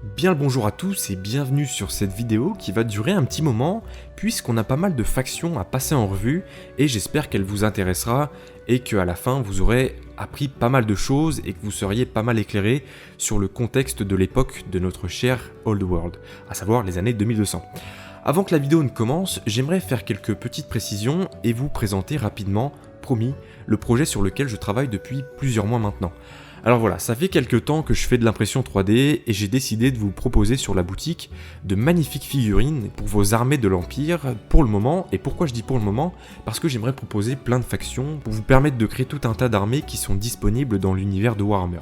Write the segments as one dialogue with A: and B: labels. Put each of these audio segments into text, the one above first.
A: Bien le bonjour à tous et bienvenue sur cette vidéo qui va durer un petit moment puisqu'on a pas mal de factions à passer en revue et j'espère qu'elle vous intéressera et qu'à la fin vous aurez appris pas mal de choses et que vous seriez pas mal éclairé sur le contexte de l'époque de notre cher Old World, à savoir les années 2200. Avant que la vidéo ne commence, j'aimerais faire quelques petites précisions et vous présenter rapidement, promis, le projet sur lequel je travaille depuis plusieurs mois maintenant. Alors voilà, ça fait quelques temps que je fais de l'impression 3D et j'ai décidé de vous proposer sur la boutique de magnifiques figurines pour vos armées de l'Empire pour le moment. Et pourquoi je dis pour le moment? Parce que j'aimerais proposer plein de factions pour vous permettre de créer tout un tas d'armées qui sont disponibles dans l'univers de Warhammer.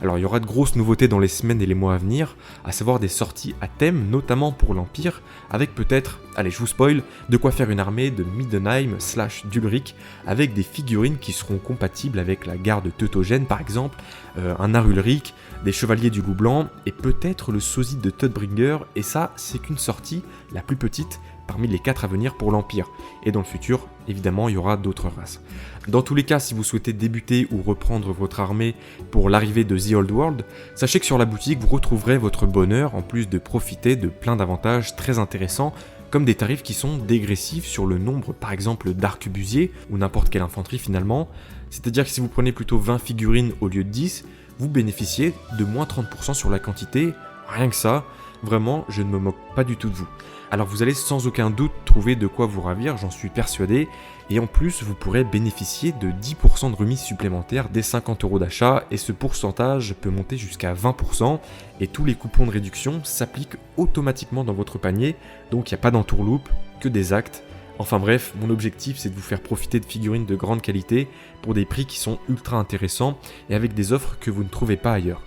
A: Alors il y aura de grosses nouveautés dans les semaines et les mois à venir, à savoir des sorties à thème, notamment pour l'Empire, avec peut-être, allez je vous spoil, de quoi faire une armée de Middenheim/Dulric, avec des figurines qui seront compatibles avec la garde teutogène par exemple, un art Ulric, des chevaliers du loup blanc, et peut-être le sosie de Todbringer, et ça c'est qu'une sortie, la plus petite, parmi les 4 à venir pour l'Empire. Et dans le futur, évidemment, il y aura d'autres races. Dans tous les cas, si vous souhaitez débuter ou reprendre votre armée pour l'arrivée de The Old World, sachez que sur la boutique, vous retrouverez votre bonheur, en plus de profiter de plein d'avantages très intéressants, comme des tarifs qui sont dégressifs sur le nombre, par exemple, d'arquebusiers, ou n'importe quelle infanterie finalement. C'est-à-dire que si vous prenez plutôt 20 figurines au lieu de 10, vous bénéficiez de moins 30% sur la quantité, rien que ça. Vraiment, je ne me moque pas du tout de vous. Alors vous allez sans aucun doute trouver de quoi vous ravir, j'en suis persuadé, et en plus vous pourrez bénéficier de 10% de remise supplémentaire dès 50€ d'achat, et ce pourcentage peut monter jusqu'à 20%, et tous les coupons de réduction s'appliquent automatiquement dans votre panier, donc il n'y a pas d'entourloupe, que des actes. Enfin bref, mon objectif c'est de vous faire profiter de figurines de grande qualité pour des prix qui sont ultra intéressants et avec des offres que vous ne trouvez pas ailleurs.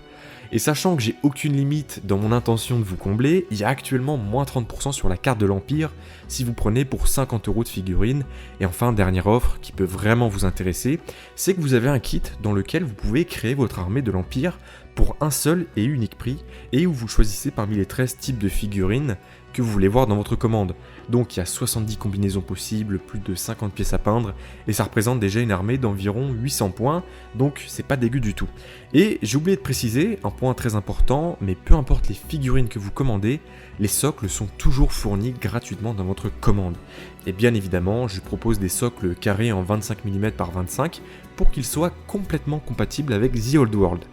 A: Et sachant que j'ai aucune limite dans mon intention de vous combler, il y a actuellement moins 30% sur la carte de l'Empire si vous prenez pour 50€ de figurines. Et enfin, dernière offre qui peut vraiment vous intéresser, c'est que vous avez un kit dans lequel vous pouvez créer votre armée de l'Empire pour un seul et unique prix, et où vous choisissez parmi les 13 types de figurines que vous voulez voir dans votre commande. Donc il y a 70 combinaisons possibles, plus de 50 pièces à peindre, et ça représente déjà une armée d'environ 800 points, donc c'est pas dégueu du tout. Et j'ai oublié de préciser, un point très important, mais peu importe les figurines que vous commandez, les socles sont toujours fournis gratuitement dans votre commande. Et bien évidemment, je propose des socles carrés en 25 mm par 25 pour qu'ils soient complètement compatibles avec The Old World.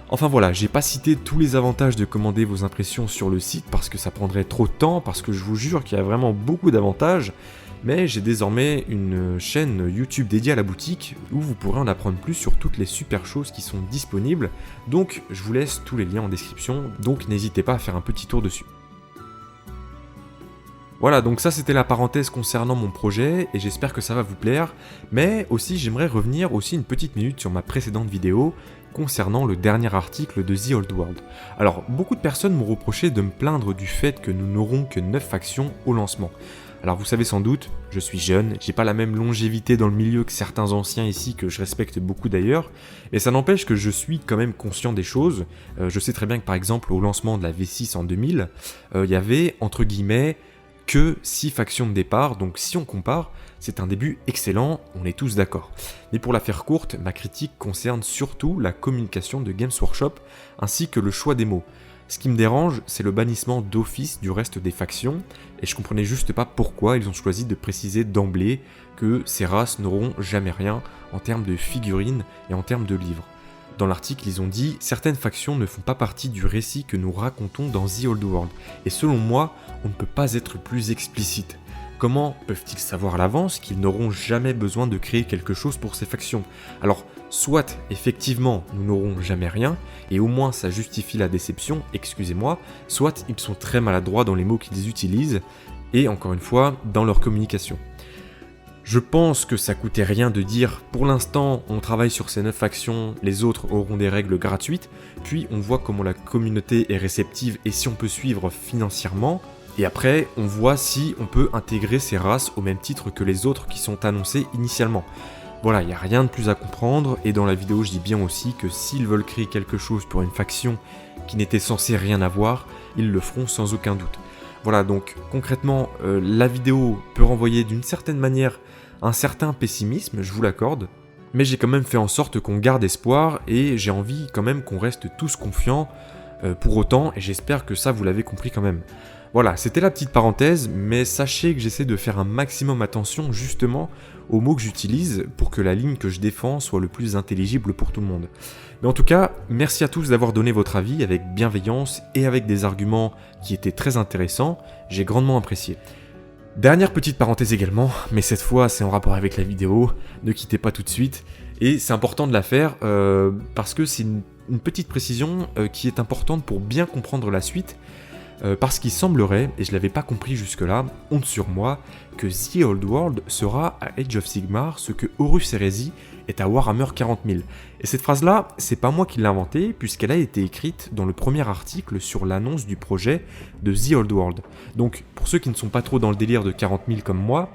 A: Enfin voilà, j'ai pas cité tous les avantages de commander vos impressions sur le site parce que ça prendrait trop de temps, parce que je vous jure qu'il y a vraiment beaucoup d'avantages, mais j'ai désormais une chaîne YouTube dédiée à la boutique où vous pourrez en apprendre plus sur toutes les super choses qui sont disponibles, donc je vous laisse tous les liens en description, donc n'hésitez pas à faire un petit tour dessus. Voilà, donc ça c'était la parenthèse concernant mon projet et j'espère que ça va vous plaire, mais aussi j'aimerais revenir aussi une petite minute sur ma précédente vidéo concernant le dernier article de The Old World. Alors, beaucoup de personnes m'ont reproché de me plaindre du fait que nous n'aurons que 9 factions au lancement. Alors vous savez sans doute, je suis jeune, j'ai pas la même longévité dans le milieu que certains anciens ici que je respecte beaucoup d'ailleurs, et ça n'empêche que je suis quand même conscient des choses. Je sais très bien que par exemple au lancement de la V6 en 2000, il y avait entre guillemets que 6 factions de départ, donc si on compare, c'est un début excellent, on est tous d'accord. Mais pour la faire courte, ma critique concerne surtout la communication de Games Workshop, ainsi que le choix des mots. Ce qui me dérange, c'est le bannissement d'office du reste des factions, et je comprenais juste pas pourquoi ils ont choisi de préciser d'emblée que ces races n'auront jamais rien en termes de figurines et en termes de livres. Dans l'article, ils ont dit « Certaines factions ne font pas partie du récit que nous racontons dans The Old World, et selon moi, on ne peut pas être plus explicite. Comment peuvent-ils savoir à l'avance qu'ils n'auront jamais besoin de créer quelque chose pour ces factions? Alors, soit effectivement nous n'aurons jamais rien, et au moins ça justifie la déception, excusez-moi, soit ils sont très maladroits dans les mots qu'ils utilisent, et encore une fois, dans leur communication. Je pense que ça coûtait rien de dire « Pour l'instant, on travaille sur ces 9 factions, les autres auront des règles gratuites, puis on voit comment la communauté est réceptive et si on peut suivre financièrement, et après, on voit si on peut intégrer ces races au même titre que les autres qui sont annoncées initialement. » Voilà, il n'y a rien de plus à comprendre, et dans la vidéo je dis bien aussi que s'ils veulent créer quelque chose pour une faction qui n'était censée rien avoir, ils le feront sans aucun doute. Voilà, donc concrètement, la vidéo peut renvoyer d'une certaine manière un certain pessimisme, je vous l'accorde, mais j'ai quand même fait en sorte qu'on garde espoir et j'ai envie quand même qu'on reste tous confiants pour autant, et j'espère que ça vous l'avez compris quand même. Voilà, c'était la petite parenthèse, mais sachez que j'essaie de faire un maximum attention justement aux mots que j'utilise pour que la ligne que je défends soit le plus intelligible pour tout le monde. Mais en tout cas, merci à tous d'avoir donné votre avis avec bienveillance et avec des arguments qui étaient très intéressants, j'ai grandement apprécié. Dernière petite parenthèse également, mais cette fois c'est en rapport avec la vidéo, ne quittez pas tout de suite, et c'est important de la faire parce que c'est une petite précision qui est importante pour bien comprendre la suite, parce qu'il semblerait, et je l'avais pas compris jusque-là, honte sur moi, que The Old World sera à Age of Sigmar ce que Horus Heresy est à Warhammer 40 000. Et cette phrase-là, c'est pas moi qui l'ai inventée, puisqu'elle a été écrite dans le premier article sur l'annonce du projet de The Old World. Donc, pour ceux qui ne sont pas trop dans le délire de 40 000 comme moi,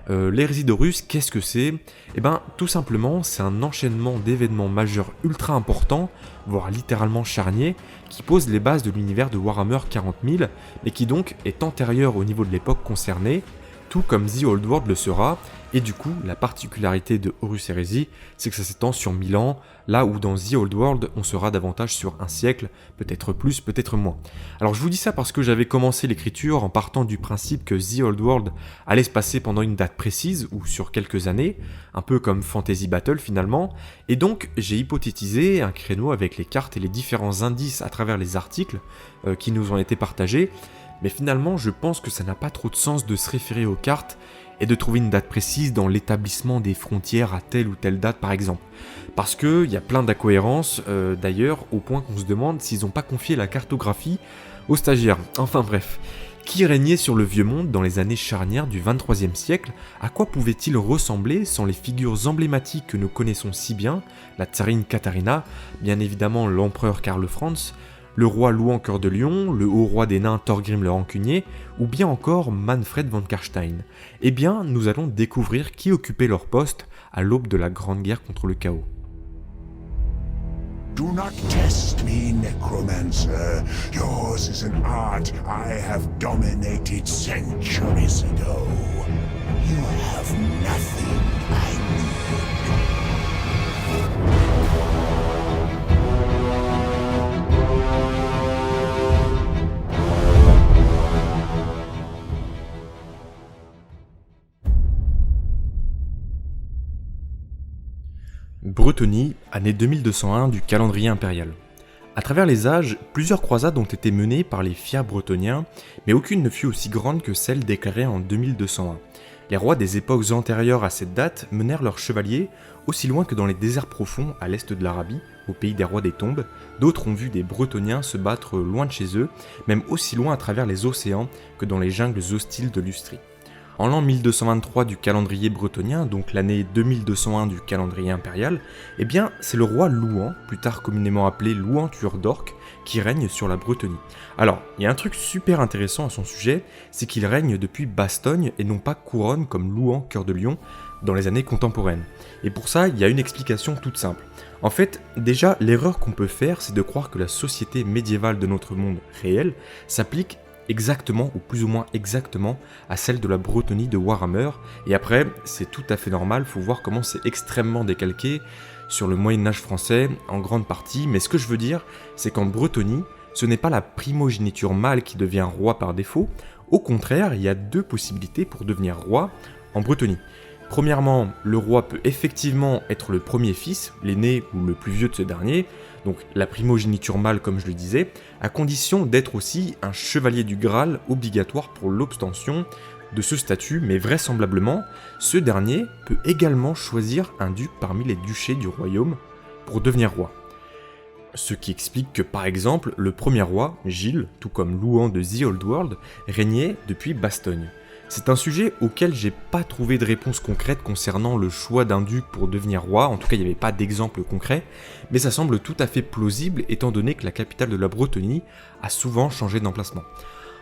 A: l'hérésie d'Horus, qu'est-ce que c'est ? Eh ben, tout simplement, c'est un enchaînement d'événements majeurs ultra importants, voire littéralement charniers, qui pose les bases de l'univers de Warhammer 40 000, mais qui donc est antérieur au niveau de l'époque concernée, tout comme The Old World le sera, et du coup, la particularité de Horus Heresy, c'est que ça s'étend sur 1000 ans, là où dans The Old World, on sera davantage sur un siècle, peut-être plus, peut-être moins. Alors je vous dis ça parce que j'avais commencé l'écriture en partant du principe que The Old World allait se passer pendant une date précise, ou sur quelques années, un peu comme Fantasy Battle finalement, et donc j'ai hypothétisé un créneau avec les cartes et les différents indices à travers les articles qui nous ont été partagés, mais finalement je pense que ça n'a pas trop de sens de se référer aux cartes et de trouver une date précise dans l'établissement des frontières à telle ou telle date par exemple. Parce qu'il y a plein d'incohérences d'ailleurs, au point qu'on se demande s'ils n'ont pas confié la cartographie aux stagiaires. Enfin bref, qui régnait sur le vieux monde dans les années charnières du 23e siècle ? À quoi pouvait-il ressembler sans les figures emblématiques que nous connaissons si bien, la tsarine Katharina, bien évidemment l'empereur Karl Franz, le roi Louan Cœur de Lion, le haut roi des nains Thorgrim le Rancunier, ou bien encore Manfred von Karstein. Eh bien, nous allons découvrir qui occupait leur poste à l'aube de la Grande Guerre contre le chaos.
B: Do not test me, necromancer. Yours is an art I have dominated centuries ago. You have nothing I need.
A: Bretonie, année 2201 du calendrier impérial. À travers les âges, plusieurs croisades ont été menées par les fiers bretoniens, mais aucune ne fut aussi grande que celle déclarée en 2201. Les rois des époques antérieures à cette date menèrent leurs chevaliers aussi loin que dans les déserts profonds à l'est de l'Arabie, au pays des rois des tombes. D'autres ont vu des Bretoniens se battre loin de chez eux, même aussi loin à travers les océans que dans les jungles hostiles de l'Ustrie. En l'an 1223 du calendrier bretonien, donc l'année 2201 du calendrier impérial, eh bien c'est le roi Louan, plus tard communément appelé Louan tueur d'orques, qui règne sur la Bretonie. Alors, il y a un truc super intéressant à son sujet, c'est qu'il règne depuis Bastogne et non pas Couronne comme Louan Cœur de Lion dans les années contemporaines. Et pour ça, il y a une explication toute simple. En fait, déjà, l'erreur qu'on peut faire, c'est de croire que la société médiévale de notre monde réel s'applique exactement, ou plus ou moins exactement, à celle de la Bretonie de Warhammer, et après, c'est tout à fait normal, faut voir comment c'est extrêmement décalqué sur le Moyen-Âge français, en grande partie, mais ce que je veux dire, c'est qu'en Bretonie, ce n'est pas la primogéniture mâle qui devient roi par défaut, au contraire, il y a deux possibilités pour devenir roi en Bretonie. Premièrement, le roi peut effectivement être le premier fils, l'aîné ou le plus vieux de ce dernier, donc la primogéniture mâle comme je le disais, à condition d'être aussi un chevalier du Graal obligatoire pour l'obtention de ce statut, mais vraisemblablement, ce dernier peut également choisir un duc parmi les duchés du royaume pour devenir roi. Ce qui explique que par exemple, le premier roi, Gilles, tout comme Louan de The Old World, régnait depuis Bastogne. C'est un sujet auquel j'ai pas trouvé de réponse concrète concernant le choix d'un duc pour devenir roi, en tout cas il n'y avait pas d'exemple concret, mais ça semble tout à fait plausible étant donné que la capitale de la Bretonie a souvent changé d'emplacement.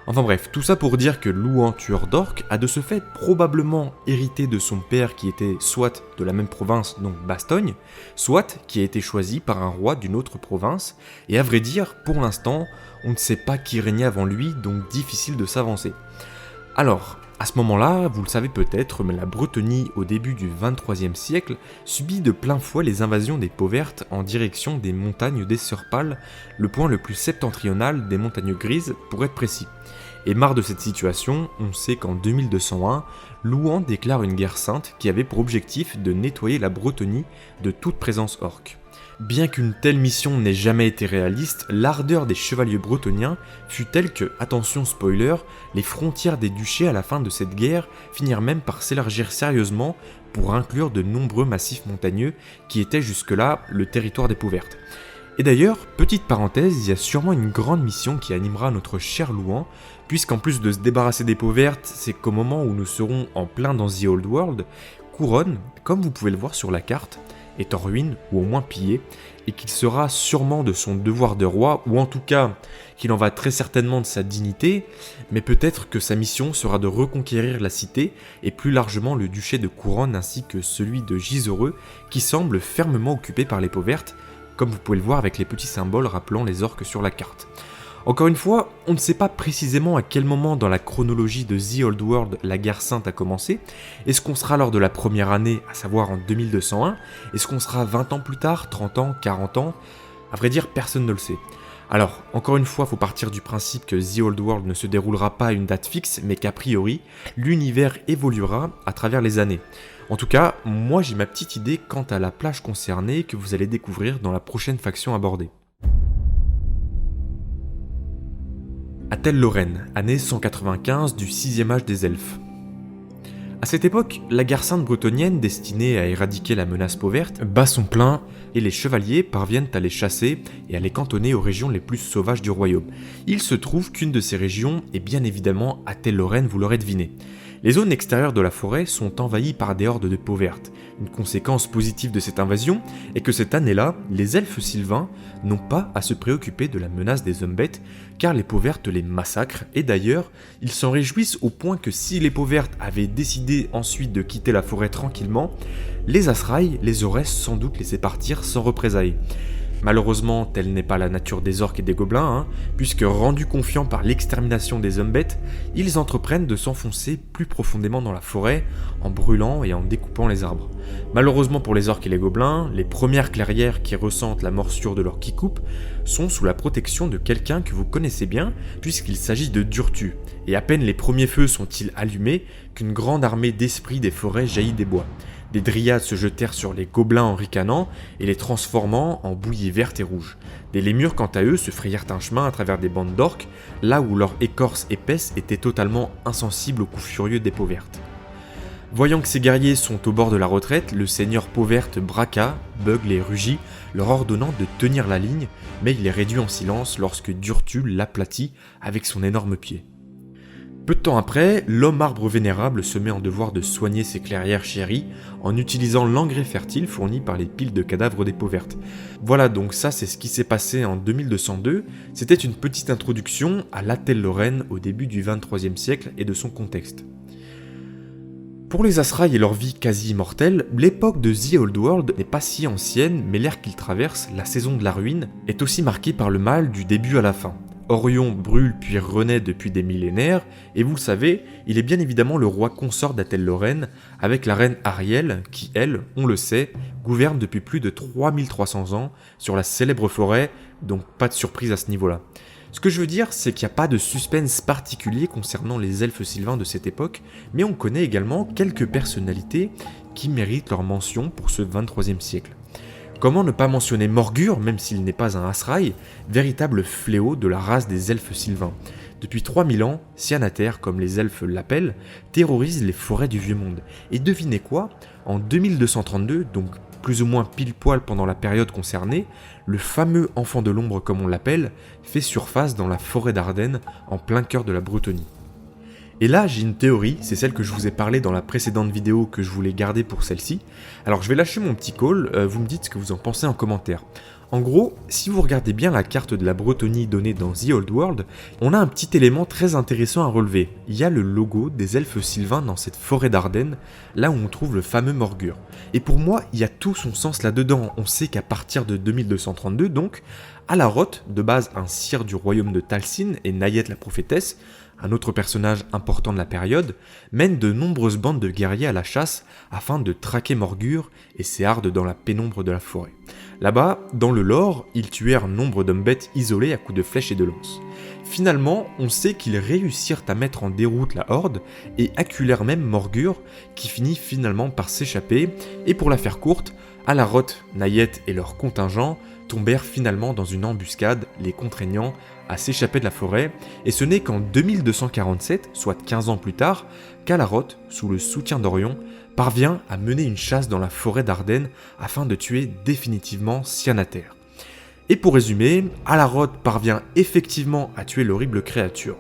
A: Enfin bref, tout ça pour dire que Louan tueur d'orques a de ce fait probablement hérité de son père qui était soit de la même province, donc Bastogne, soit qui a été choisi par un roi d'une autre province, et à vrai dire, pour l'instant, on ne sait pas qui régnait avant lui, donc difficile de s'avancer. Alors, À ce moment-là, vous le savez peut-être, mais la Bretonie au début du 23e siècle subit de plein fouet les invasions des Pauvertes en direction des montagnes des Sœurs Pâles, le point le plus septentrional des montagnes grises pour être précis. Et marre de cette situation, on sait qu'en 2201, Louan déclare une guerre sainte qui avait pour objectif de nettoyer la Bretonie de toute présence orque. Bien qu'une telle mission n'ait jamais été réaliste, l'ardeur des chevaliers bretoniens fut telle que, attention spoiler, les frontières des duchés à la fin de cette guerre finirent même par s'élargir sérieusement pour inclure de nombreux massifs montagneux qui étaient jusque-là le territoire des Pauvertes. Et d'ailleurs, petite parenthèse, il y a sûrement une grande mission qui animera notre cher Louan, puisqu'en plus de se débarrasser des Pauvertes, c'est qu'au moment où nous serons en plein dans The Old World, Couronne, comme vous pouvez le voir sur la carte, est en ruine ou au moins pillé, et qu'il sera sûrement de son devoir de roi, ou en tout cas qu'il en va très certainement de sa dignité, mais peut-être que sa mission sera de reconquérir la cité, et plus largement le duché de Couronne ainsi que celui de Gisors, qui semble fermement occupé par les Pauvertes, comme vous pouvez le voir avec les petits symboles rappelant les orques sur la carte. Encore une fois, on ne sait pas précisément à quel moment dans la chronologie de The Old World la guerre sainte a commencé. Est-ce qu'on sera lors de la première année, à savoir en 2201 ? Est-ce qu'on sera 20 ans plus tard, 30 ans, 40 ans ? À vrai dire, personne ne le sait. Alors, encore une fois, il faut partir du principe que The Old World ne se déroulera pas à une date fixe, mais qu'a priori, l'univers évoluera à travers les années. En tout cas, moi j'ai ma petite idée quant à la plage concernée que vous allez découvrir dans la prochaine faction abordée. Athel-Lorraine, année 195 du 6e âge des elfes. A cette époque, la guerre sainte bretonienne destinée à éradiquer la menace pauverte bat son plein et les chevaliers parviennent à les chasser et à les cantonner aux régions les plus sauvages du royaume. Il se trouve qu'une de ces régions est bien évidemment Athel-Lorraine, vous l'aurez deviné. Les zones extérieures de la forêt sont envahies par des hordes de Pauvertes. Une conséquence positive de cette invasion est que cette année-là, les elfes sylvains n'ont pas à se préoccuper de la menace des hommes bêtes, car les Pauvertes les massacrent, et d'ailleurs, ils s'en réjouissent au point que si les Pauvertes avaient décidé ensuite de quitter la forêt tranquillement, les Azraï les auraient sans doute laissés partir sans représailles. Malheureusement, telle n'est pas la nature des orques et des gobelins, puisque rendus confiants par l'extermination des hommes bêtes, ils entreprennent de s'enfoncer plus profondément dans la forêt, en brûlant et en découpant les arbres. Malheureusement pour les orques et les gobelins, les premières clairières qui ressentent la morsure de leur qui-coupe sont sous la protection de quelqu'un que vous connaissez bien, puisqu'il s'agit de Durtu, et à peine les premiers feux sont-ils allumés qu'une grande armée d'esprits des forêts jaillit des bois. Des dryades se jetèrent sur les gobelins en ricanant et les transformant en bouillies vertes et rouges. Des lémures, quant à eux, se frayèrent un chemin à travers des bandes d'orques, là où leur écorce épaisse était totalement insensible aux coups furieux des Pauvertes. Voyant que ces guerriers sont au bord de la retraite, le seigneur Pauverte braqua, beugle et rugit, leur ordonnant de tenir la ligne, mais il les réduit en silence lorsque Durtu l'aplatit avec son énorme pied. Peu de temps après, l'homme arbre vénérable se met en devoir de soigner ses clairières chéries en utilisant l'engrais fertile fourni par les piles de cadavres des Pauvertes. Voilà, donc ça c'est ce qui s'est passé en 2202, c'était une petite introduction à l'Athel-Lorraine au début du 23e siècle et de son contexte. Pour les Azraï et leur vie quasi immortelle, l'époque de The Old World n'est pas si ancienne, mais l'ère qu'ils traversent, la saison de la ruine, est aussi marquée par le mal du début à la fin. Orion brûle puis renaît depuis des millénaires, et vous le savez, il est bien évidemment le roi consort d'Athel-Lorraine, avec la reine Ariel, qui elle, on le sait, gouverne depuis plus de 3300 ans sur la célèbre forêt, donc pas de surprise à ce niveau-là. Ce que je veux dire, c'est qu'il n'y a pas de suspense particulier concernant les elfes sylvains de cette époque, mais on connaît également quelques personnalités qui méritent leur mention pour ce 23e siècle. Comment ne pas mentionner Morgur, même s'il n'est pas un Azraï, véritable fléau de la race des elfes sylvains. Depuis 3000 ans, Cyanater, comme les elfes l'appellent, terrorise les forêts du Vieux Monde. Et devinez quoi ? En 2232, donc plus ou moins pile poil pendant la période concernée, le fameux enfant de l'ombre comme on l'appelle, fait surface dans la forêt d'Ardennes, en plein cœur de la Bretonie. Et là, j'ai une théorie, c'est celle que je vous ai parlé dans la précédente vidéo que je voulais garder pour celle-ci. Alors je vais lâcher mon petit call, vous me dites ce que vous en pensez en commentaire. En gros, si vous regardez bien la carte de la Bretonie donnée dans The Old World, on a un petit élément très intéressant à relever. Il y a le logo des elfes sylvains dans cette forêt d'Ardennes, là où on trouve le fameux Morgur. Et pour moi, il y a tout son sens là-dedans. On sait qu'à partir de 2232, donc, Alaroth, de base un sire du royaume de Talcin et Nayet la prophétesse, un autre personnage important de la période, mène de nombreuses bandes de guerriers à la chasse afin de traquer Morgur et ses hardes dans la pénombre de la forêt. Là-bas, dans le lore, ils tuèrent nombre d'hommes bêtes isolés à coups de flèches et de lances. Finalement, on sait qu'ils réussirent à mettre en déroute la horde et acculèrent même Morgur, qui finit finalement par s'échapper, et pour la faire courte, Alaroth, Nayet et leur contingent tombèrent finalement dans une embuscade, les contraignant à s'échapper de la forêt, et ce n'est qu'en 2247, soit 15 ans plus tard, qu'Alaroth, sous le soutien d'Orion, parvient à mener une chasse dans la forêt d'Ardennes afin de tuer définitivement Cyanater. Et pour résumer, Alaroth parvient effectivement à tuer l'horrible créature.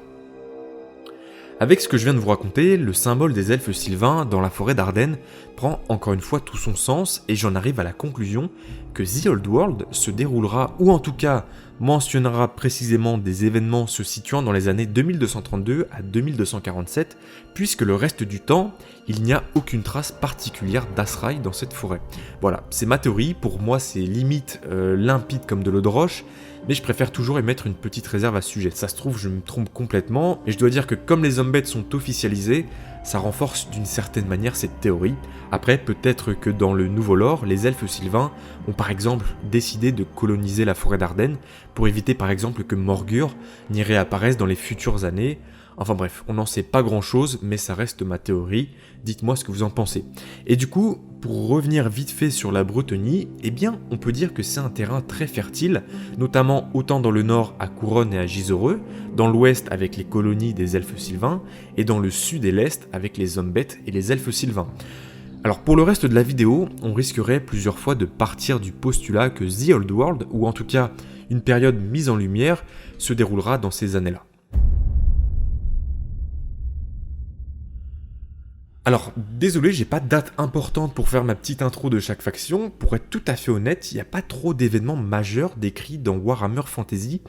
A: Avec ce que je viens de vous raconter, le symbole des elfes sylvains dans la forêt d'Ardennes prend encore une fois tout son sens et j'en arrive à la conclusion que The Old World se déroulera, ou en tout cas mentionnera précisément des événements se situant dans les années 2232 à 2247, puisque le reste du temps, il n'y a aucune trace particulière d'Asraï dans cette forêt. Voilà, c'est ma théorie, pour moi c'est limite limpide comme de l'eau de roche, mais je préfère toujours émettre une petite réserve à ce sujet. Ça se trouve, je me trompe complètement, et je dois dire que comme les hommes bêtes sont officialisés, ça renforce d'une certaine manière cette théorie. Après, peut-être que dans le nouveau lore, les elfes sylvains ont par exemple décidé de coloniser la forêt d'Ardennes pour éviter par exemple que Morgur n'y réapparaisse dans les futures années. Enfin bref, on n'en sait pas grand chose, mais ça reste ma théorie, dites-moi ce que vous en pensez. Et du coup, pour revenir vite fait sur la Bretonnie, eh bien on peut dire que c'est un terrain très fertile, notamment autant dans le nord à Couronne et à Gisoreux, dans l'ouest avec les colonies des elfes sylvains, et dans le sud et l'est avec les hommes bêtes et les elfes sylvains. Alors pour le reste de la vidéo, on risquerait plusieurs fois de partir du postulat que The Old World, ou en tout cas une période mise en lumière, se déroulera dans ces années-là. Alors, désolé, j'ai pas de date importante pour faire ma petite intro de chaque faction. Pour être tout à fait honnête, il n'y a pas trop d'événements majeurs décrits dans Warhammer Fantasy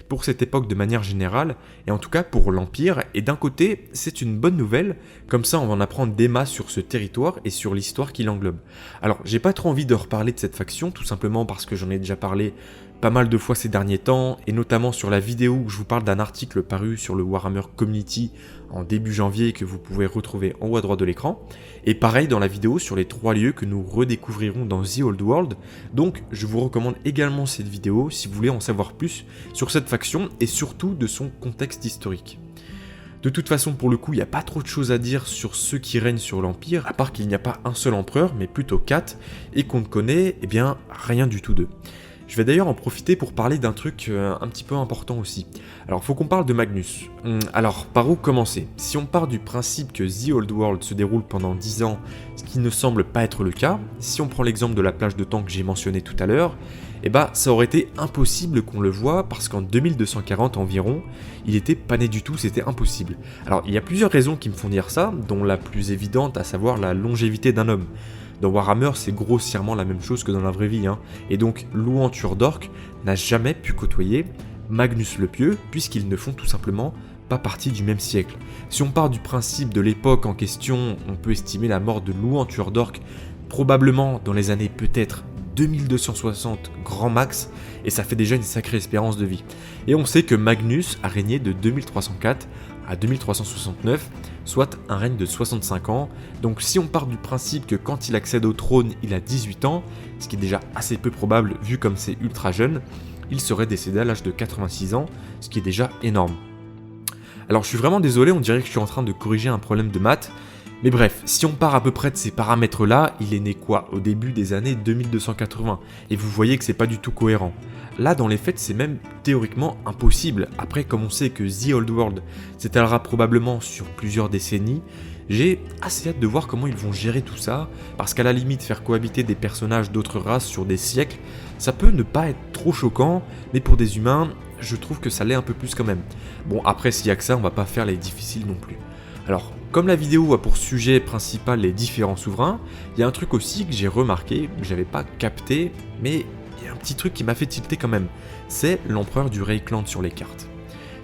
A: pour cette époque de manière générale, et en tout cas pour l'Empire, et d'un côté, c'est une bonne nouvelle, comme ça on va en apprendre des masses sur ce territoire et sur l'histoire qui l'englobe. Alors, j'ai pas trop envie de reparler de cette faction, tout simplement parce que j'en ai déjà parlé pas mal de fois ces derniers temps, et notamment sur la vidéo où je vous parle d'un article paru sur le Warhammer Community en début janvier que vous pouvez retrouver en haut à droite de l'écran, et pareil dans la vidéo sur les 3 lieux que nous redécouvrirons dans The Old World, donc je vous recommande également cette vidéo si vous voulez en savoir plus sur cette faction et surtout de son contexte historique. De toute façon, pour le coup, il n'y a pas trop de choses à dire sur ceux qui règnent sur l'Empire, à part qu'il n'y a pas un seul empereur, mais plutôt 4, et qu'on ne connaît, eh bien, rien du tout d'eux. Je vais d'ailleurs en profiter pour parler d'un truc un petit peu important aussi. Alors, faut qu'on parle de Magnus. Alors, par où commencer? Si on part du principe que The Old World se déroule pendant 10 ans, ce qui ne semble pas être le cas, si on prend l'exemple de la plage de temps que j'ai mentionné tout à l'heure, eh bah, ça aurait été impossible qu'on le voie parce qu'en 2240 environ, il était pas né du tout, c'était impossible. Alors, il y a plusieurs raisons qui me font dire ça, dont la plus évidente, à savoir la longévité d'un homme. Dans Warhammer, c'est grossièrement la même chose que dans la vraie vie, et donc Louan Tuor-d'Orc n'a jamais pu côtoyer Magnus le Pieux, puisqu'ils ne font tout simplement pas partie du même siècle. Si on part du principe de l'époque en question, on peut estimer la mort de Louan Tuor-d'Orc probablement dans les années peut-être 2260 grand max, et ça fait déjà une sacrée espérance de vie. Et on sait que Magnus a régné de 2304 à 2369, soit un règne de 65 ans, donc si on part du principe que quand il accède au trône, il a 18 ans, ce qui est déjà assez peu probable vu comme c'est ultra jeune, il serait décédé à l'âge de 86 ans, ce qui est déjà énorme. Alors je suis vraiment désolé, on dirait que je suis en train de corriger un problème de maths, mais bref, si on part à peu près de ces paramètres-là, il est né quoi? Au début des années 2280, et vous voyez que c'est pas du tout cohérent. Là, dans les faits, c'est même théoriquement impossible. Après, comme on sait que The Old World s'étalera probablement sur plusieurs décennies, j'ai assez hâte de voir comment ils vont gérer tout ça, parce qu'à la limite, faire cohabiter des personnages d'autres races sur des siècles, ça peut ne pas être trop choquant, mais pour des humains, je trouve que ça l'est un peu plus quand même. Bon, après, s'il y a que ça, on va pas faire les difficiles non plus. Alors, comme la vidéo a pour sujet principal les différents souverains, il y a un truc aussi que j'ai remarqué, que j'avais pas capté, mais il y a un petit truc qui m'a fait tilter quand même, c'est l'empereur du Reikland sur les cartes.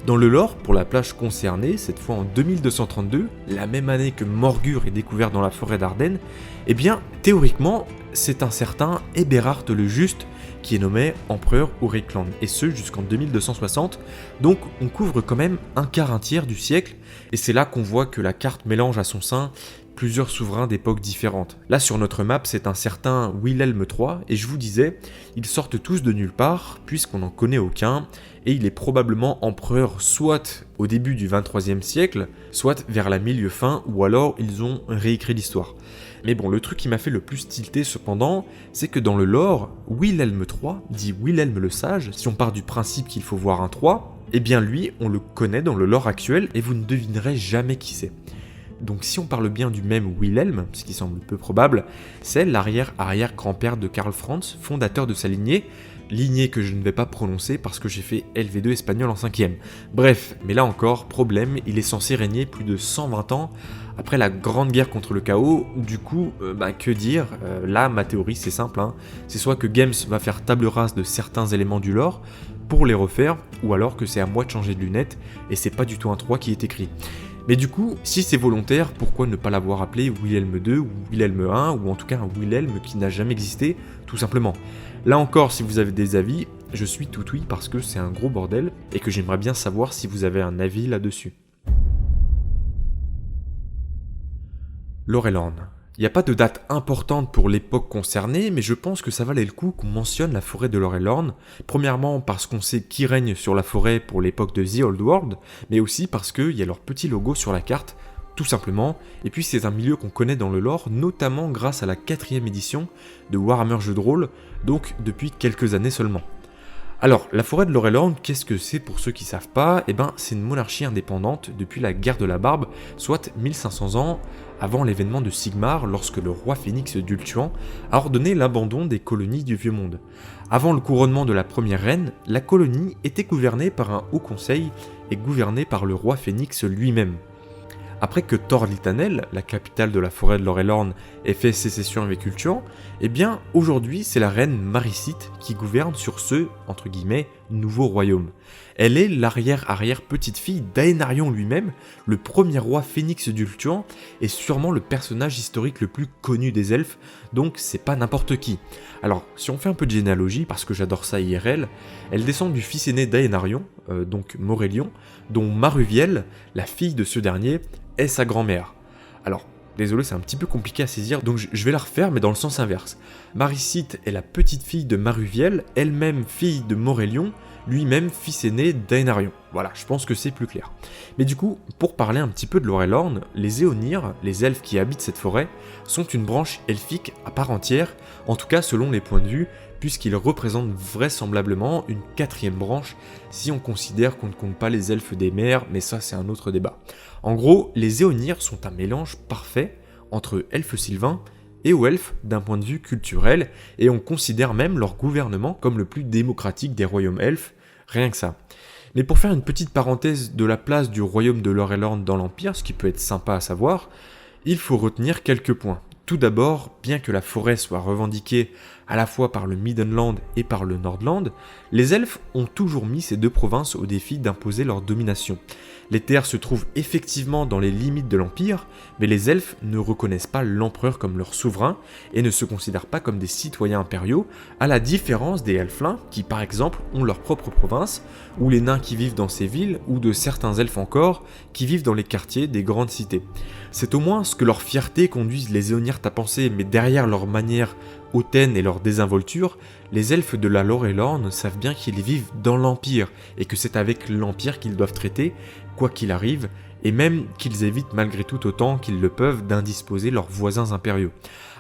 A: Dans le lore, pour la plage concernée, cette fois en 2232, la même année que Morgur est découvert dans la forêt d'Ardennes, eh bien, théoriquement, c'est un certain Eberhard le Juste qui est nommé empereur Auricland, et ce jusqu'en 2260, donc on couvre quand même un tiers du siècle, et c'est là qu'on voit que la carte mélange à son sein plusieurs souverains d'époques différentes. Là sur notre map, c'est un certain Wilhelm III, et je vous disais, ils sortent tous de nulle part, puisqu'on n'en connaît aucun, et il est probablement empereur soit au début du 23e siècle, soit vers la milieu fin, ou alors ils ont réécrit l'histoire. Mais bon, le truc qui m'a fait le plus tilter cependant, c'est que dans le lore, Wilhelm III, dit Wilhelm le Sage, si on part du principe qu'il faut voir un 3, eh bien lui, on le connaît dans le lore actuel, et vous ne devinerez jamais qui c'est. Donc si on parle bien du même Wilhelm, ce qui semble peu probable, c'est l'arrière-arrière-grand-père de Karl Franz, fondateur de sa lignée que je ne vais pas prononcer parce que j'ai fait LV2 espagnol en 5ème. Bref, mais là encore, problème, il est censé régner plus de 120 ans après la grande guerre contre le chaos, du coup, que dire, là ma théorie c'est simple, c'est soit que Games va faire table rase de certains éléments du lore pour les refaire, ou alors que c'est à moi de changer de lunettes et c'est pas du tout un 3 qui est écrit. Mais du coup, si c'est volontaire, pourquoi ne pas l'avoir appelé Wilhelm II ou Wilhelm I, ou en tout cas un Wilhelm qui n'a jamais existé, tout simplement. Là encore, si vous avez des avis, je suis tout oui parce que c'est un gros bordel, et que j'aimerais bien savoir si vous avez un avis là-dessus. Lorelorn. Il n'y a pas de date importante pour l'époque concernée, mais je pense que ça valait le coup qu'on mentionne la forêt de Lorelorn, premièrement parce qu'on sait qui règne sur la forêt pour l'époque de The Old World, mais aussi parce qu'il y a leur petit logo sur la carte, tout simplement, et puis c'est un milieu qu'on connaît dans le lore, notamment grâce à la 4ème édition de Warhammer Jeux de rôle, donc depuis quelques années seulement. Alors, la forêt de Lorelorn, qu'est-ce que c'est pour ceux qui savent pas ? Eh ben, c'est une monarchie indépendante depuis la guerre de la Barbe, soit 1500 ans avant l'événement de Sigmar, lorsque le roi Phénix d'Ultuan a ordonné l'abandon des colonies du Vieux Monde. Avant le couronnement de la première reine, la colonie était gouvernée par un haut conseil et gouvernée par le roi Phénix lui-même. Après que Tor Litanel, la capitale de la forêt de Lorelorn, ait fait sécession avec Ultuan, eh bien aujourd'hui c'est la reine Maricite qui gouverne sur ce, entre guillemets, nouveau royaume. Elle est l'arrière-arrière-petite-fille d'Aenarion lui-même, le premier roi phénix d'Ultuan, et sûrement le personnage historique le plus connu des elfes, donc c'est pas n'importe qui. Alors, si on fait un peu de généalogie, parce que j'adore ça IRL, elle descend du fils aîné d'Aenarion, donc Morélion, dont Maruviel, la fille de ce dernier, est sa grand-mère. Alors, désolé, c'est un petit peu compliqué à saisir, donc je vais la refaire, mais dans le sens inverse. Maricite est la petite fille de Maruviel, elle-même fille de Morélion, lui-même fils aîné d'Aenarion. Voilà, je pense que c'est plus clair. Mais du coup, pour parler un petit peu de Lorelorn, les Éonir, les elfes qui habitent cette forêt, sont une branche elfique à part entière, en tout cas selon les points de vue, puisqu'ils représentent vraisemblablement une 4ème branche, si on considère qu'on ne compte pas les elfes des mers, mais ça c'est un autre débat. En gros, les Éonir sont un mélange parfait entre elfes sylvains et aux elfes d'un point de vue culturel, et on considère même leur gouvernement comme le plus démocratique des royaumes elfes, rien que ça. Mais pour faire une petite parenthèse de la place du royaume de Lorelorn dans l'Empire, ce qui peut être sympa à savoir, il faut retenir quelques points. Tout d'abord, bien que la forêt soit revendiquée à la fois par le Middenland et par le Nordland, les elfes ont toujours mis ces deux provinces au défi d'imposer leur domination. Les terres se trouvent effectivement dans les limites de l'Empire, mais les elfes ne reconnaissent pas l'empereur comme leur souverain et ne se considèrent pas comme des citoyens impériaux, à la différence des elflins qui par exemple ont leur propre province, ou les nains qui vivent dans ces villes, ou de certains elfes encore qui vivent dans les quartiers des grandes cités. C'est au moins ce que leur fierté conduise les Éonir à penser, mais derrière leur manière hautaine et leur désinvolture, les elfes de la Lorelorn savent bien qu'ils vivent dans l'Empire, et que c'est avec l'Empire qu'ils doivent traiter, quoi qu'il arrive, et même qu'ils évitent malgré tout autant qu'ils le peuvent d'indisposer leurs voisins impériaux.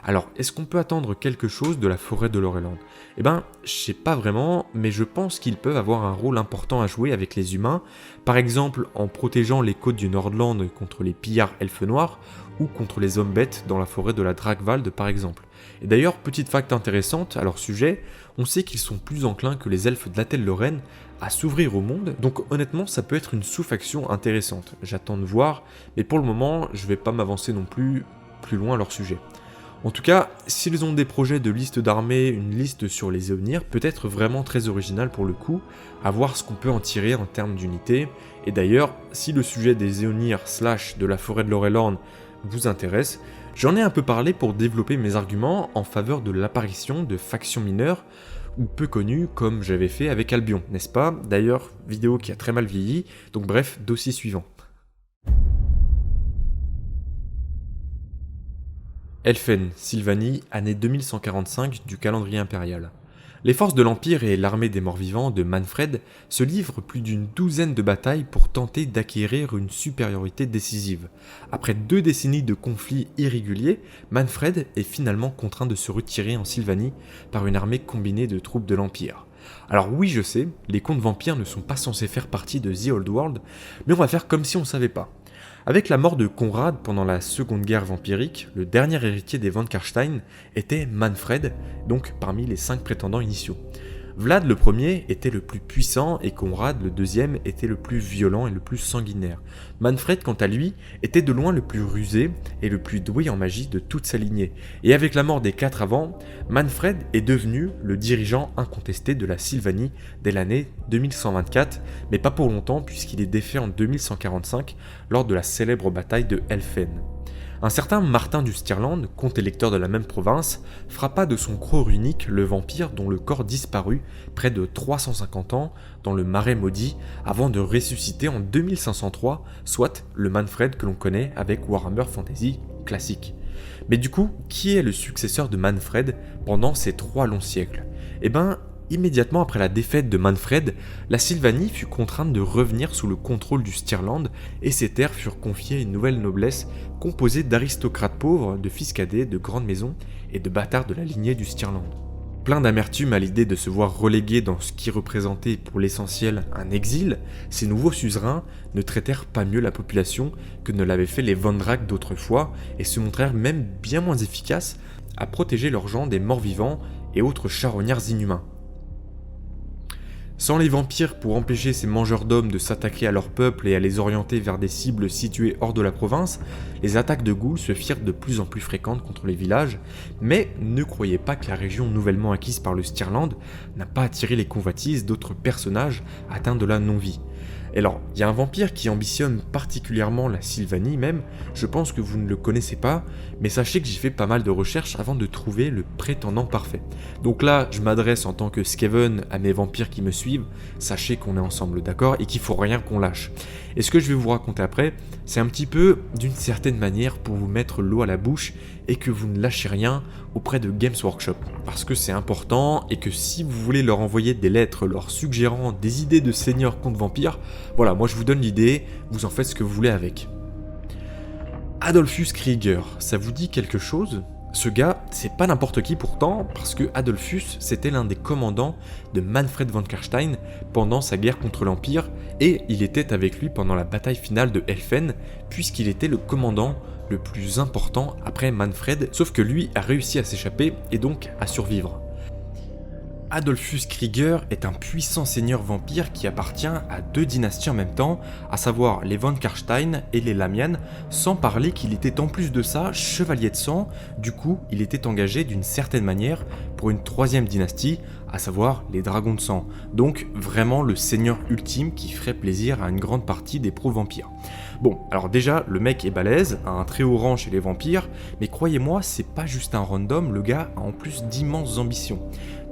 A: Alors, est-ce qu'on peut attendre quelque chose de la forêt de Lorelorn ? Eh ben, je sais pas vraiment, mais je pense qu'ils peuvent avoir un rôle important à jouer avec les humains, par exemple en protégeant les côtes du Nordland contre les pillards elfes noirs, ou contre les hommes bêtes dans la forêt de la Drakvald par exemple. Et d'ailleurs, petite fact intéressante à leur sujet, on sait qu'ils sont plus enclins que les elfes de la Lorraine à s'ouvrir au monde, donc honnêtement ça peut être une sous-faction intéressante. J'attends de voir, mais pour le moment je vais pas m'avancer non plus loin à leur sujet. En tout cas, s'ils ont des projets de liste d'armées, une liste sur les Éonir, peut être vraiment très original pour le coup, à voir ce qu'on peut en tirer en termes d'unité. Et d'ailleurs, si le sujet des Éonir / de la forêt de Lorelorn vous intéresse, j'en ai un peu parlé pour développer mes arguments en faveur de l'apparition de factions mineures, ou peu connu comme j'avais fait avec Albion, n'est-ce pas? D'ailleurs, vidéo qui a très mal vieilli, donc bref, dossier suivant. Elfen, Sylvanie, année 2145 du calendrier impérial. Les forces de l'Empire et l'armée des morts-vivants de Manfred se livrent plus d'une douzaine de batailles pour tenter d'acquérir une supériorité décisive. Après 2 décennies de conflits irréguliers, Manfred est finalement contraint de se retirer en Sylvanie par une armée combinée de troupes de l'Empire. Alors oui, je sais, les contes vampires ne sont pas censés faire partie de The Old World, mais on va faire comme si on ne savait pas. Avec la mort de Conrad pendant la Seconde Guerre vampirique, le dernier héritier des von Karstein était Manfred, donc parmi les 5 prétendants initiaux. Vlad le premier était le plus puissant et Conrad le deuxième était le plus violent et le plus sanguinaire. Manfred quant à lui était de loin le plus rusé et le plus doué en magie de toute sa lignée. Et avec la mort des 4 avant, Manfred est devenu le dirigeant incontesté de la Sylvanie dès l'année 2124, mais pas pour longtemps puisqu'il est défait en 2145 lors de la célèbre bataille de Elfen. Un certain Martin du Stirland, comte électeur de la même province, frappa de son croc runique le vampire dont le corps disparut près de 350 ans dans le Marais Maudit avant de ressusciter en 2503, soit le Manfred que l'on connaît avec Warhammer Fantasy classique. Mais du coup, qui est le successeur de Manfred pendant ces 3 longs siècles? Eh ben, immédiatement après la défaite de Manfred, la Sylvanie fut contrainte de revenir sous le contrôle du Stirland et ses terres furent confiées à une nouvelle noblesse composée d'aristocrates pauvres, de fils cadets, de grandes maisons et de bâtards de la lignée du Stirland. Plein d'amertume à l'idée de se voir relégué dans ce qui représentait pour l'essentiel un exil, ces nouveaux suzerains ne traitèrent pas mieux la population que ne l'avaient fait les Von Draak d'autrefois et se montrèrent même bien moins efficaces à protéger leurs gens des morts-vivants et autres charognards inhumains. Sans les vampires pour empêcher ces mangeurs d'hommes de s'attaquer à leur peuple et à les orienter vers des cibles situées hors de la province, les attaques de ghouls se firent de plus en plus fréquentes contre les villages, mais ne croyez pas que la région nouvellement acquise par le Stirland n'a pas attiré les convoitises d'autres personnages atteints de la non-vie. Et alors, il y a un vampire qui ambitionne particulièrement la Sylvanie même, je pense que vous ne le connaissez pas, mais sachez que j'ai fait pas mal de recherches avant de trouver le prétendant parfait. Donc là, je m'adresse en tant que Skaven à mes vampires qui me suivent, sachez qu'on est ensemble, d'accord, et qu'il faut rien qu'on lâche. Et ce que je vais vous raconter après, c'est un petit peu, d'une certaine manière, pour vous mettre l'eau à la bouche et que vous ne lâchez rien auprès de Games Workshop. Parce que c'est important et que si vous voulez leur envoyer des lettres leur suggérant des idées de seigneurs contre vampires, voilà, moi je vous donne l'idée, vous en faites ce que vous voulez avec. Adolphus Krieger, ça vous dit quelque chose ? Ce gars, c'est pas n'importe qui pourtant, parce que Adolphus, c'était l'un des commandants de Manfred von Karstein pendant sa guerre contre l'Empire, et il était avec lui pendant la bataille finale de Elfen, puisqu'il était le commandant le plus important après Manfred, sauf que lui a réussi à s'échapper et donc à survivre. Adolphus Krieger est un puissant seigneur vampire qui appartient à 2 dynasties en même temps, à savoir les von Karstein et les Lamian, sans parler qu'il était en plus de ça chevalier de sang, du coup il était engagé d'une certaine manière pour une 3e dynastie, à savoir les dragons de sang, donc vraiment le seigneur ultime qui ferait plaisir à une grande partie des pro-vampires. Bon, alors déjà, le mec est balèze, a un très haut rang chez les vampires, mais croyez-moi, c'est pas juste un random, le gars a en plus d'immenses ambitions.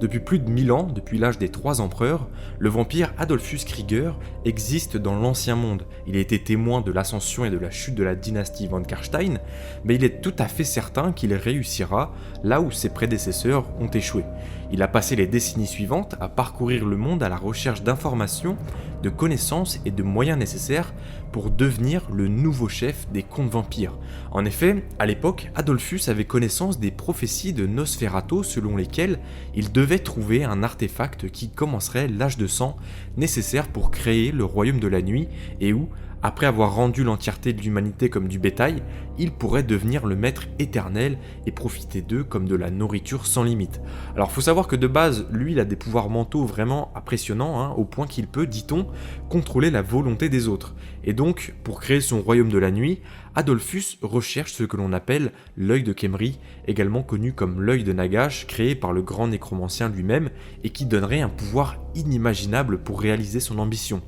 A: Depuis plus de 1000 ans, depuis l'âge des 3 empereurs, le vampire Adolphus Krieger existe dans l'ancien monde. Il a été témoin de l'ascension et de la chute de la dynastie von Karstein, mais il est tout à fait certain qu'il réussira là où ses prédécesseurs ont échoué. Il a passé les décennies suivantes à parcourir le monde à la recherche d'informations, de connaissances et de moyens nécessaires pour devenir le nouveau chef des contes vampires. En effet, à l'époque, Adolphus avait connaissance des prophéties de Nosferatu selon lesquelles il devait trouver un artefact qui commencerait l'âge de sang nécessaire pour créer le royaume de la nuit et où, après avoir rendu l'entièreté de l'humanité comme du bétail, il pourrait devenir le maître éternel et profiter d'eux comme de la nourriture sans limite. Alors faut savoir que de base, lui il a des pouvoirs mentaux vraiment impressionnants, au point qu'il peut, dit-on, contrôler la volonté des autres. Et donc, pour créer son royaume de la nuit, Adolphus recherche ce que l'on appelle l'œil de Khemri, également connu comme l'œil de Nagash, créé par le grand nécromancien lui-même, et qui donnerait un pouvoir inimaginable pour réaliser son ambition.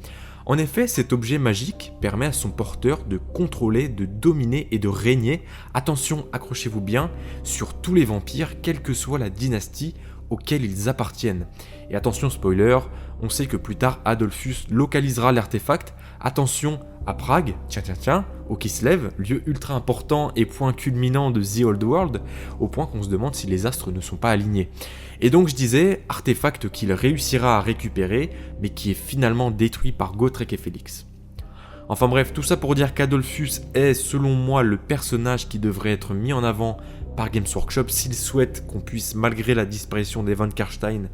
A: En effet, cet objet magique permet à son porteur de contrôler, de dominer et de régner, attention, accrochez-vous bien, sur tous les vampires, quelle que soit la dynastie auquel ils appartiennent. Et attention spoiler, on sait que plus tard Adolphus localisera l'artefact, attention à Prague, tiens, au Kislev, lieu ultra important et point culminant de The Old World, au point qu'on se demande si les astres ne sont pas alignés. Et donc je disais, artefact qu'il réussira à récupérer, mais qui est finalement détruit par Gotrek et Félix. Enfin bref, tout ça pour dire qu'Adolphus est, selon moi, le personnage qui devrait être mis en avant par Games Workshop s'il souhaite qu'on puisse, malgré la disparition d'Evan Karstein,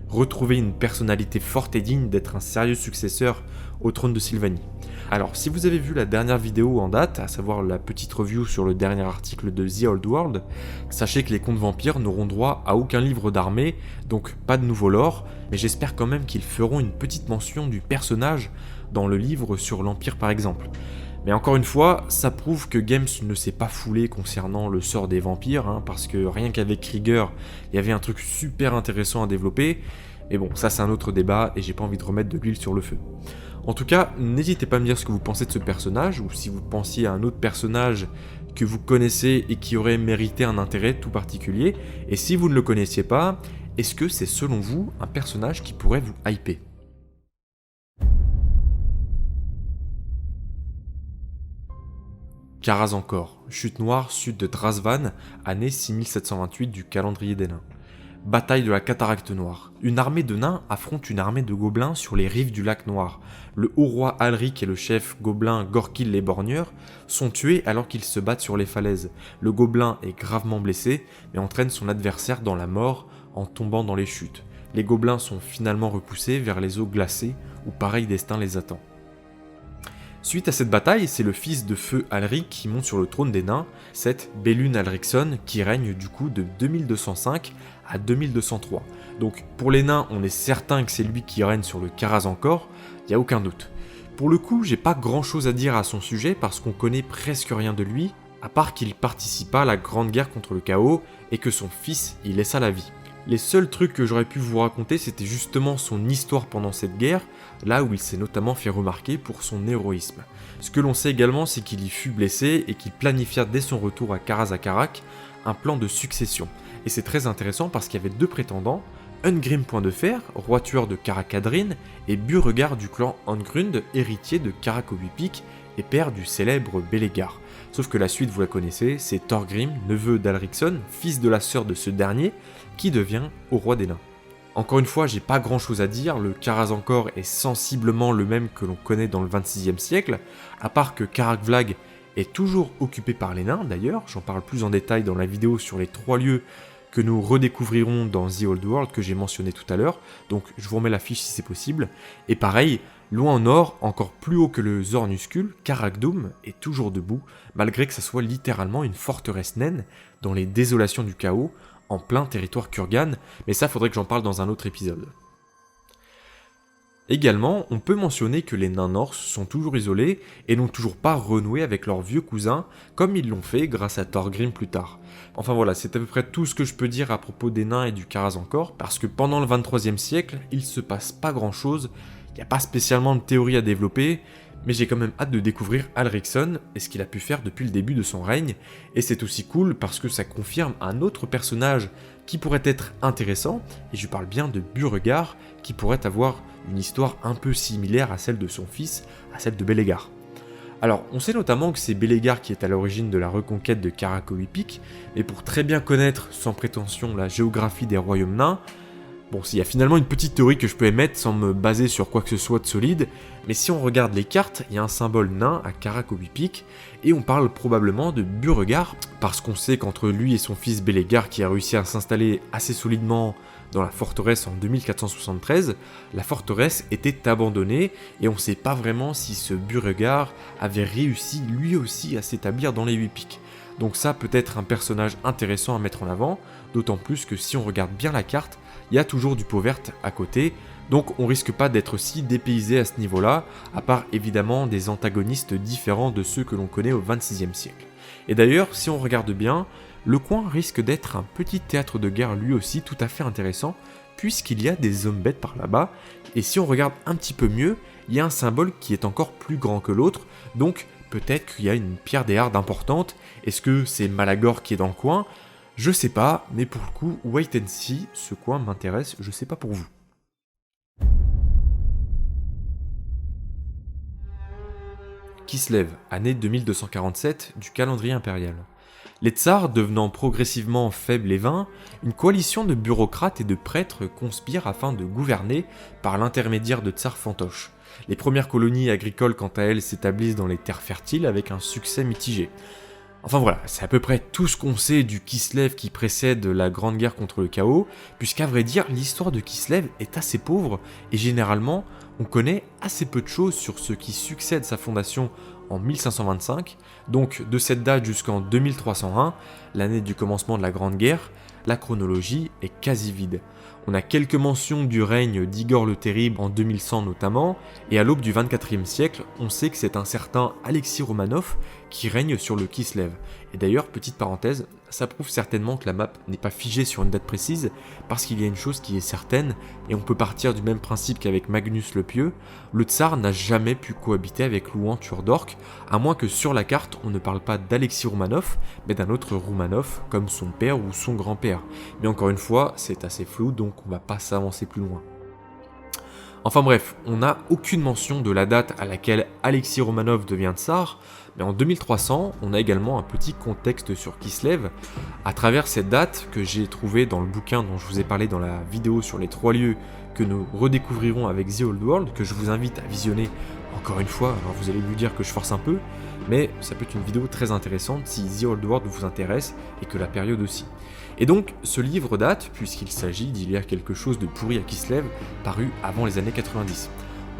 A: retrouver une personnalité forte et digne d'être un sérieux successeur au trône de Sylvanie. Alors, si vous avez vu la dernière vidéo en date, à savoir la petite review sur le dernier article de The Old World, sachez que les contes vampires n'auront droit à aucun livre d'armée, donc pas de nouveau lore, mais j'espère quand même qu'ils feront une petite mention du personnage dans le livre sur l'Empire par exemple. Mais encore une fois, ça prouve que Games ne s'est pas foulé concernant le sort des vampires, parce que rien qu'avec Krieger, il y avait un truc super intéressant à développer, mais bon, ça c'est un autre débat et j'ai pas envie de remettre de l'huile sur le feu. En tout cas, n'hésitez pas à me dire ce que vous pensez de ce personnage, ou si vous pensiez à un autre personnage que vous connaissez et qui aurait mérité un intérêt tout particulier, et si vous ne le connaissiez pas, est-ce que c'est selon vous un personnage qui pourrait vous hyper ? Karaz-Ankor, chute noire sud de Drasvan, année 6728 du calendrier des nains. Bataille de la Cataracte Noire. Une armée de nains affronte une armée de gobelins sur les rives du lac Noir. Le haut roi Alric et le chef gobelin Gorkil les Borgneurs sont tués alors qu'ils se battent sur les falaises. Le gobelin est gravement blessé, mais entraîne son adversaire dans la mort en tombant dans les chutes. Les gobelins sont finalement repoussés vers les eaux glacées où pareil destin les attend. Suite à cette bataille, c'est le fils de feu Alric qui monte sur le trône des nains, cet Bellun Alricsson qui règne du coup de 2205 à 2203. Donc pour les nains, on est certain que c'est lui qui règne sur le Karaz-Ankor, y a aucun doute. Pour le coup, j'ai pas grand chose à dire à son sujet parce qu'on connaît presque rien de lui, à part qu'il participa à la grande guerre contre le chaos et que son fils y laissa la vie. Les seuls trucs que j'aurais pu vous raconter, c'était justement son histoire pendant cette guerre, là où il s'est notamment fait remarquer pour son héroïsme. Ce que l'on sait également, c'est qu'il y fut blessé et qu'il planifia dès son retour à Karaz-Akarak un plan de succession. Et c'est très intéressant parce qu'il y avait deux prétendants, Ungrim Point de Fer, roi tueur de Karak-Kadrin, et Beauregard du clan Angrund, héritier de Karak-Obypik et père du célèbre Bélégar. Sauf que la suite, vous la connaissez, c'est Thorgrim, neveu d'Alricsson, fils de la sœur de ce dernier, qui devient au roi des nains. Encore une fois, j'ai pas grand chose à dire, le Karaz-Ankor est sensiblement le même que l'on connaît dans le 26e siècle, à part que Karak-Vlag est toujours occupé par les nains d'ailleurs, j'en parle plus en détail dans la vidéo sur les 3 lieux que nous redécouvrirons dans The Old World que j'ai mentionné tout à l'heure, donc je vous remets la fiche si c'est possible, et pareil, loin au nord, encore plus haut que le Zornuscul, Karak-Dûm est toujours debout, malgré que ça soit littéralement une forteresse naine dans les désolations du chaos, en plein territoire kurgan, mais ça faudrait que j'en parle dans un autre épisode. Également, on peut mentionner que les nains norses sont toujours isolés et n'ont toujours pas renoué avec leurs vieux cousins, comme ils l'ont fait grâce à Thorgrim plus tard. Enfin voilà, c'est à peu près tout ce que je peux dire à propos des nains et du Karaz-Ankor, parce que pendant le 23e siècle, il se passe pas grand chose, il n'y a pas spécialement de théorie à développer, mais j'ai quand même hâte de découvrir Alricsson et ce qu'il a pu faire depuis le début de son règne, et c'est aussi cool parce que ça confirme un autre personnage qui pourrait être intéressant, et je parle bien de Beauregard, qui pourrait avoir une histoire un peu similaire à celle de son fils, à celle de Bélégar. Alors, on sait notamment que c'est Bélégar qui est à l'origine de la reconquête de Karak-Obypik, mais pour très bien connaître, sans prétention, la géographie des royaumes nains, bon, il y a finalement une petite théorie que je peux émettre sans me baser sur quoi que ce soit de solide, mais si on regarde les cartes, il y a un symbole nain à Karak-Obypik, et on parle probablement de Beauregard, parce qu'on sait qu'entre lui et son fils Bélégar qui a réussi à s'installer assez solidement dans la forteresse en 2473, la forteresse était abandonnée, et on ne sait pas vraiment si ce Beauregard avait réussi lui aussi à s'établir dans les 8 pics. Donc ça peut être un personnage intéressant à mettre en avant, d'autant plus que si on regarde bien la carte, il y a toujours du pot verte à côté, donc on risque pas d'être si dépaysé à ce niveau-là, à part évidemment des antagonistes différents de ceux que l'on connaît au 26e siècle. Et d'ailleurs, si on regarde bien, le coin risque d'être un petit théâtre de guerre lui aussi tout à fait intéressant, puisqu'il y a des hommes bêtes par là-bas, et si on regarde un petit peu mieux, il y a un symbole qui est encore plus grand que l'autre, donc peut-être qu'il y a une pierre des Hardes importante. Est-ce que c'est Malagor qui est dans le coin ? Je sais pas, mais pour le coup, wait and see, ce coin m'intéresse, je sais pas pour vous. Kislev, année 2247 du calendrier impérial. Les tsars devenant progressivement faibles et vains, une coalition de bureaucrates et de prêtres conspire afin de gouverner par l'intermédiaire de tsars fantoches. Les premières colonies agricoles quant à elles s'établissent dans les terres fertiles avec un succès mitigé. Enfin voilà, c'est à peu près tout ce qu'on sait du Kislev qui précède la Grande Guerre contre le chaos, puisqu'à vrai dire, l'histoire de Kislev est assez pauvre, et généralement, on connaît assez peu de choses sur ce qui succède sa fondation en 1525, donc de cette date jusqu'en 2301, l'année du commencement de la Grande Guerre, la chronologie est quasi vide. On a quelques mentions du règne d'Igor le Terrible en 2100 notamment, et à l'aube du XXIe siècle, on sait que c'est un certain Alexis Romanov qui règne sur le Kislev. Et d'ailleurs, petite parenthèse, ça prouve certainement que la map n'est pas figée sur une date précise, parce qu'il y a une chose qui est certaine, et on peut partir du même principe qu'avec Magnus le Pieux, le tsar n'a jamais pu cohabiter avec Louan Turdork, à moins que sur la carte on ne parle pas d'Alexis Romanov, mais d'un autre Romanov, comme son père ou son grand-père. Mais encore une fois, c'est assez flou, donc on va pas s'avancer plus loin. Enfin bref, on n'a aucune mention de la date à laquelle Alexis Romanov devient tsar, mais en 2300, on a également un petit contexte sur Kislev, à travers cette date que j'ai trouvée dans le bouquin dont je vous ai parlé dans la vidéo sur les 3 lieux que nous redécouvrirons avec The Old World, que je vous invite à visionner encore une fois. Alors vous allez lui dire que je force un peu, mais ça peut être une vidéo très intéressante si The Old World vous intéresse, et que la période aussi. Et donc, ce livre date, puisqu'il s'agit d'il y a quelque chose de pourri à Kislev, paru avant les années 90.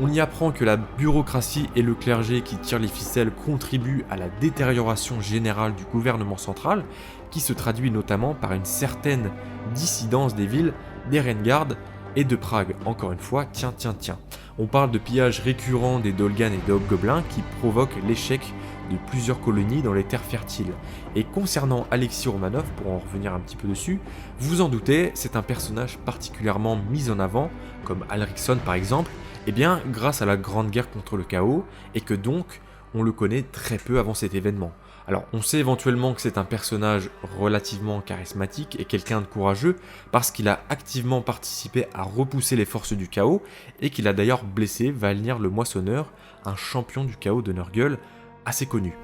A: On y apprend que la bureaucratie et le clergé qui tirent les ficelles contribuent à la détérioration générale du gouvernement central, qui se traduit notamment par une certaine dissidence des villes d'Erengard et de Prague. Encore une fois, tiens. On parle de pillages récurrents des Dolganes et des Hobgoblins qui provoquent l'échec de plusieurs colonies dans les terres fertiles. Et concernant Alexis Romanov, pour en revenir un petit peu dessus, vous en doutez, c'est un personnage particulièrement mis en avant, comme Alricsson par exemple, et bien grâce à la Grande Guerre contre le chaos, et que donc on le connaît très peu avant cet événement. Alors on sait éventuellement que c'est un personnage relativement charismatique et quelqu'un de courageux, parce qu'il a activement participé à repousser les forces du chaos, et qu'il a d'ailleurs blessé Valnir le Moissonneur, un champion du chaos de Nurgle, assez connu.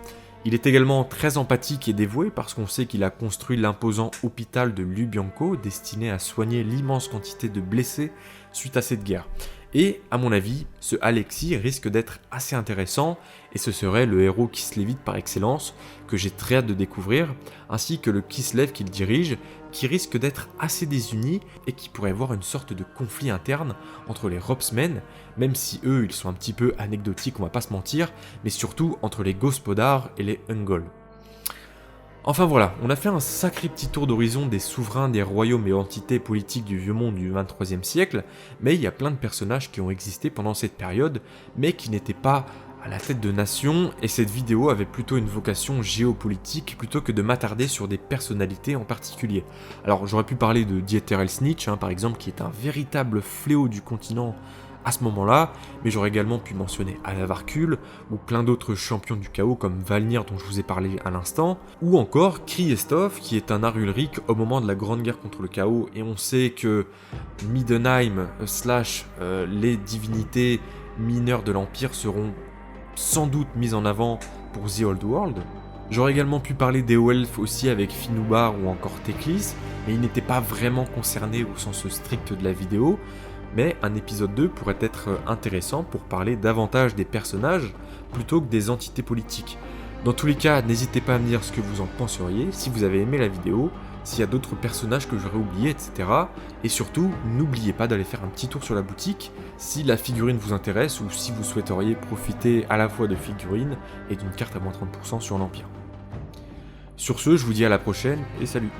A: Il est également très empathique et dévoué parce qu'on sait qu'il a construit l'imposant hôpital de Lubyanko destiné à soigner l'immense quantité de blessés suite à cette guerre. Et à mon avis, ce Alexis risque d'être assez intéressant et ce serait le héros kislevite par excellence que j'ai très hâte de découvrir, ainsi que le Kislev qu'il dirige, qui risque d'être assez désuni et qui pourrait voir une sorte de conflit interne entre les Ropsmen, même si eux ils sont un petit peu anecdotiques, on va pas se mentir, mais surtout entre les Gospodars et les Ungol. Enfin voilà, on a fait un sacré petit tour d'horizon des souverains, des royaumes et entités politiques du vieux monde du 23e siècle, mais il y a plein de personnages qui ont existé pendant cette période, mais qui n'étaient pas à la tête de nations, et cette vidéo avait plutôt une vocation géopolitique plutôt que de m'attarder sur des personnalités en particulier. Alors j'aurais pu parler de Dieter Elsnitch, par exemple, qui est un véritable fléau du continent à ce moment-là, mais j'aurais également pu mentionner Alavarkul, ou plein d'autres champions du chaos comme Valnir dont je vous ai parlé à l'instant, ou encore Kriestov, qui est un Arulric au moment de la Grande Guerre contre le chaos, et on sait que Middenheim / les divinités mineures de l'Empire seront sans doute mises en avant pour The Old World. J'aurais également pu parler des Elfes aussi avec Finubar ou encore Teclis, mais ils n'étaient pas vraiment concernés au sens strict de la vidéo, mais un épisode 2 pourrait être intéressant pour parler davantage des personnages plutôt que des entités politiques. Dans tous les cas, n'hésitez pas à me dire ce que vous en penseriez, si vous avez aimé la vidéo, s'il y a d'autres personnages que j'aurais oubliés, etc. Et surtout, n'oubliez pas d'aller faire un petit tour sur la boutique si la figurine vous intéresse ou si vous souhaiteriez profiter à la fois de figurines et d'une carte à moins 30% sur l'Empire. Sur ce, je vous dis à la prochaine et salut!